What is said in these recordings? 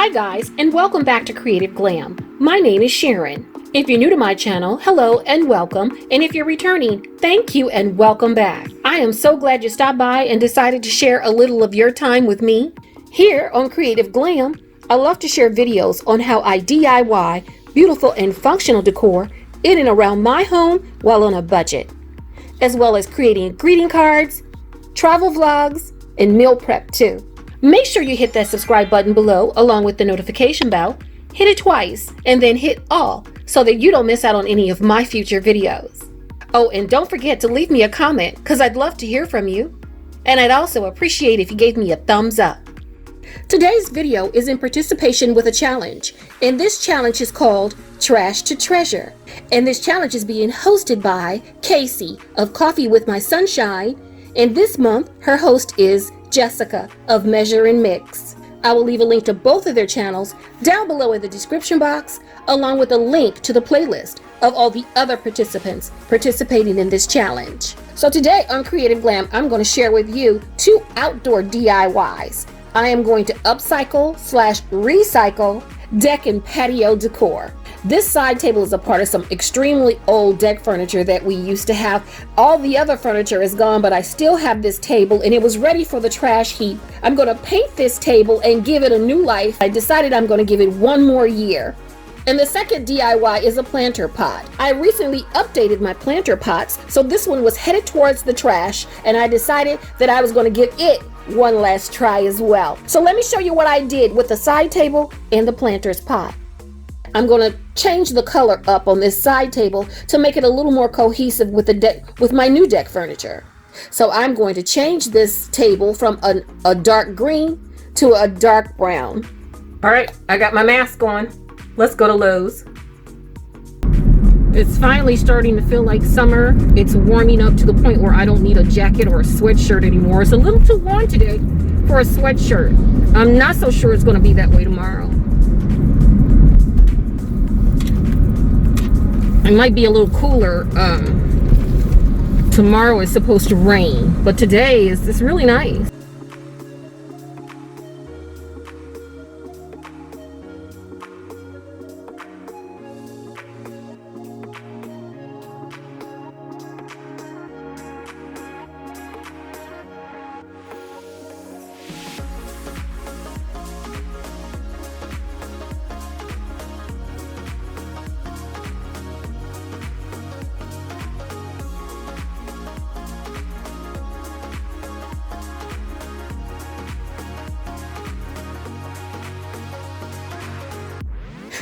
Hi guys, and welcome back to Creative Glam. My name is Sharon. If you're new to my channel, hello and welcome, and if you're returning, thank you and welcome back. I am so glad you stopped by and decided to share a little of your time with me. Here on Creative Glam, I love to share videos on how I DIY beautiful and functional decor in and around my home while on a budget, as well as creating greeting cards, travel vlogs, and meal prep too. Make sure you hit that subscribe button below along with the notification bell. Hit it twice and then hit all so that you don't miss out on any of my future videos. Oh, and don't forget to leave me a comment because I'd love to hear from you. And I'd also appreciate if you gave me a thumbs up. Today's video is in participation with a challenge, and this challenge is called Trash to Treasure. And this challenge is being hosted by Casey of Coffee with My Sunshine, and this month her host is Jessica of Measure and Mix. I will leave a link to both of their channels down below in the description box, along with a link to the playlist of all the other participants participating in this challenge. So today on Creative Glam, I'm going to share with you 2 outdoor DIYs. I am going to upcycle/recycle deck and patio decor. This side table is a part of some extremely old deck furniture that we used to have. All the other furniture is gone, but I still have this table and it was ready for the trash heap. I'm going to paint this table and give it a new life. I decided I'm going to give it 1 more year. And the second DIY is a planter pot. I recently updated my planter pots, so this one was headed towards the trash, and I decided that I was going to give it one last try as well. So let me show you what I did with the side table and the planter's pot. I'm going to change the color up on this side table to make it a little more cohesive with the deck, with my new deck furniture. So I'm going to change this table from a dark green to a dark brown. All right, I got my mask on. Let's go to Lowe's. It's finally starting to feel like summer. It's warming up to the point where I don't need a jacket or a sweatshirt anymore. It's a little too warm today for a sweatshirt. I'm not so sure it's going to be that way tomorrow. It might be a little cooler. Tomorrow is supposed to rain, but today is really nice.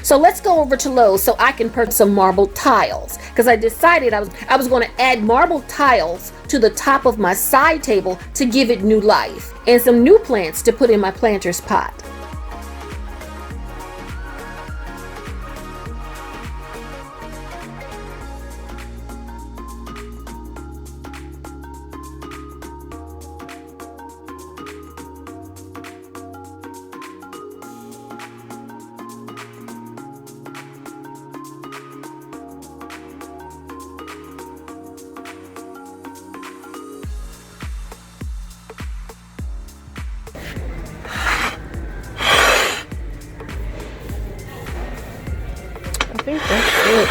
So let's go over to Lowe's so I can purchase some marble tiles, because I decided I was going to add marble tiles to the top of my side table to give it new life, and some new plants to put in my planter's pot. I think that's it.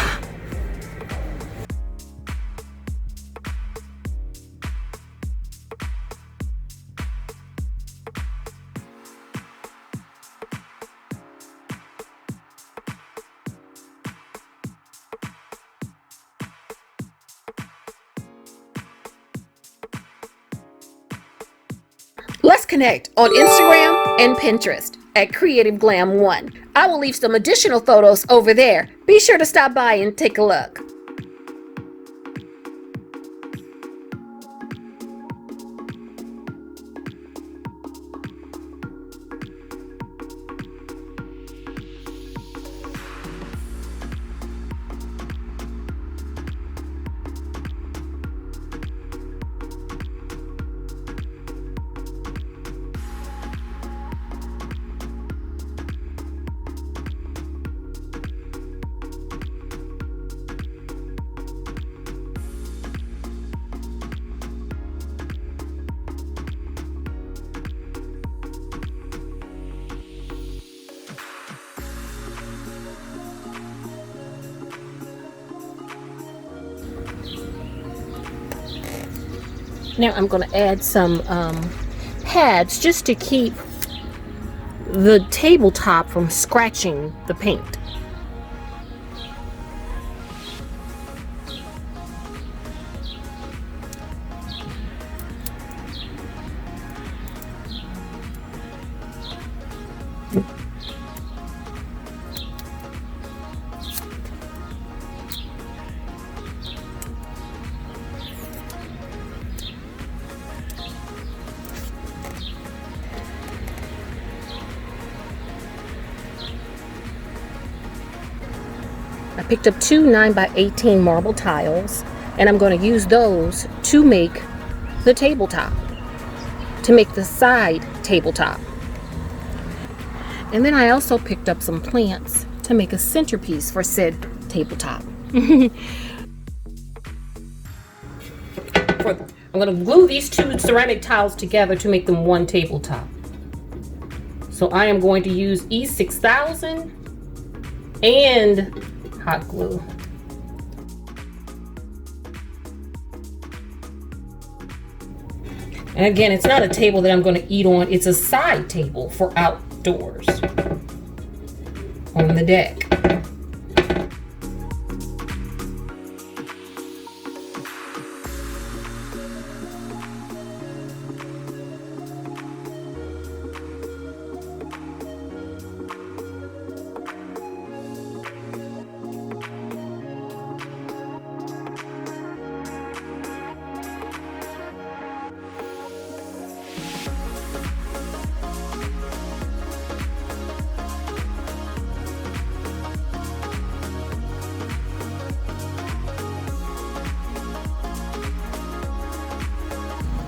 Let's connect on Instagram and Pinterest at Creative Glam 1. I will leave some additional photos over there. Be sure to stop by and take a look. Now I'm going to add some pads just to keep the tabletop from scratching the paint. I picked up two 9x18 marble tiles, and I'm going to use those to make the tabletop, to make the side tabletop. And then I also picked up some plants to make a centerpiece for said tabletop. I'm going to glue these two ceramic tiles together to make them one tabletop. So I am going to use E6000 and hot glue. And again, it's not a table that I'm going to eat on. It's a side table for outdoors on the deck.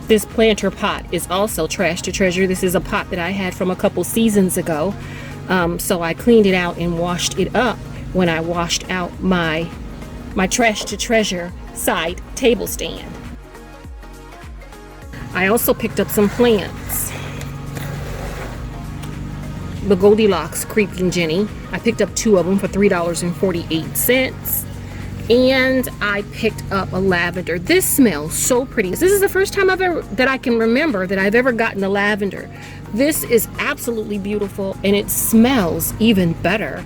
This planter pot is also trash to treasure. This is a pot that I had from a couple seasons ago. So I cleaned it out and washed it up when I washed out my trash to treasure side table stand. I also picked up some plants. The Goldilocks Creeping Jenny. I picked up two of them for $3.48. And I picked up a lavender. This smells so pretty. This is the first time that I can remember that I've ever gotten a lavender. This is absolutely beautiful, and it smells even better.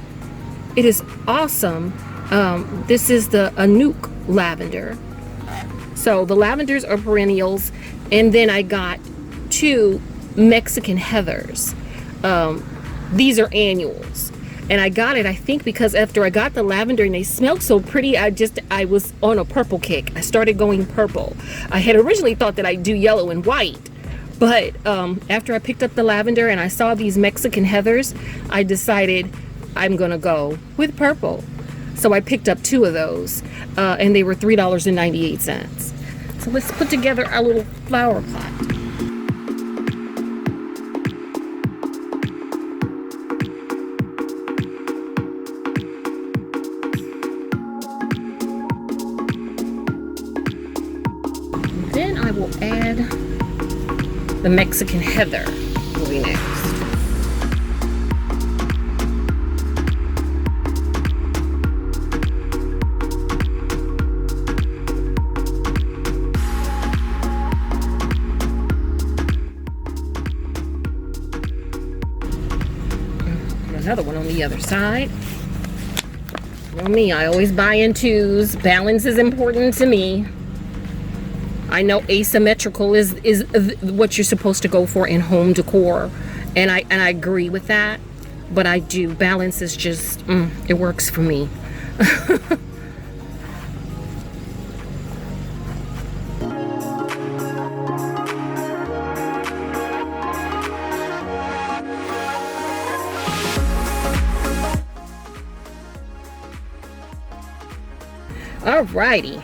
It is awesome. This is the Anouk lavender. So the lavenders are perennials, and then I got two Mexican heathers. These are annuals. And I got it, I think, because after I got the lavender and they smelled so pretty, I was on a purple kick. I started going purple. I had originally thought that I'd do yellow and white, but after I picked up the lavender and I saw these Mexican heathers, I decided I'm gonna go with purple. So I picked up two of those, and they were $3.98. So let's put together our little flower pot. Then I will add the Mexican heather will be next. Another one on the other side. You know me, I always buy in twos. Balance is important to me. I know asymmetrical is what you're supposed to go for in home decor, and I agree with that, but I do. Balance is just, it works for me. Alrighty.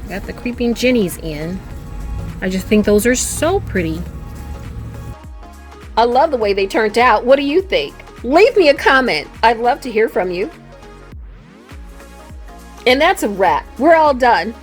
Got the Creeping Jennies in. I just think those are so pretty. I love the way they turned out. What do you think? Leave me a comment. I'd love to hear from you. And that's a wrap. We're all done.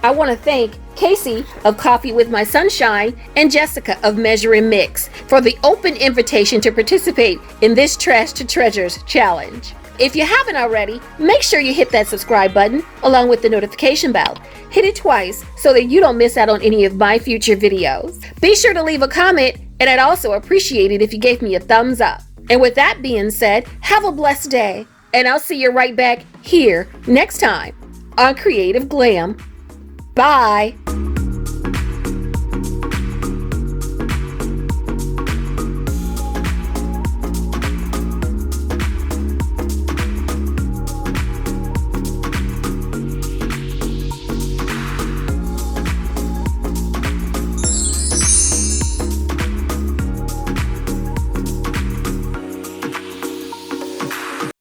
I want to thank Casey of Coffee with My Sunshine and Jessica of Measure and Mix for the open invitation to participate in this Trash to Treasures challenge. If you haven't already, make sure you hit that subscribe button along with the notification bell. Hit it twice so that you don't miss out on any of my future videos. Be sure to leave a comment, and I'd also appreciate it if you gave me a thumbs up. And with that being said, have a blessed day, and I'll see you right back here next time on Creative Glam. Bye.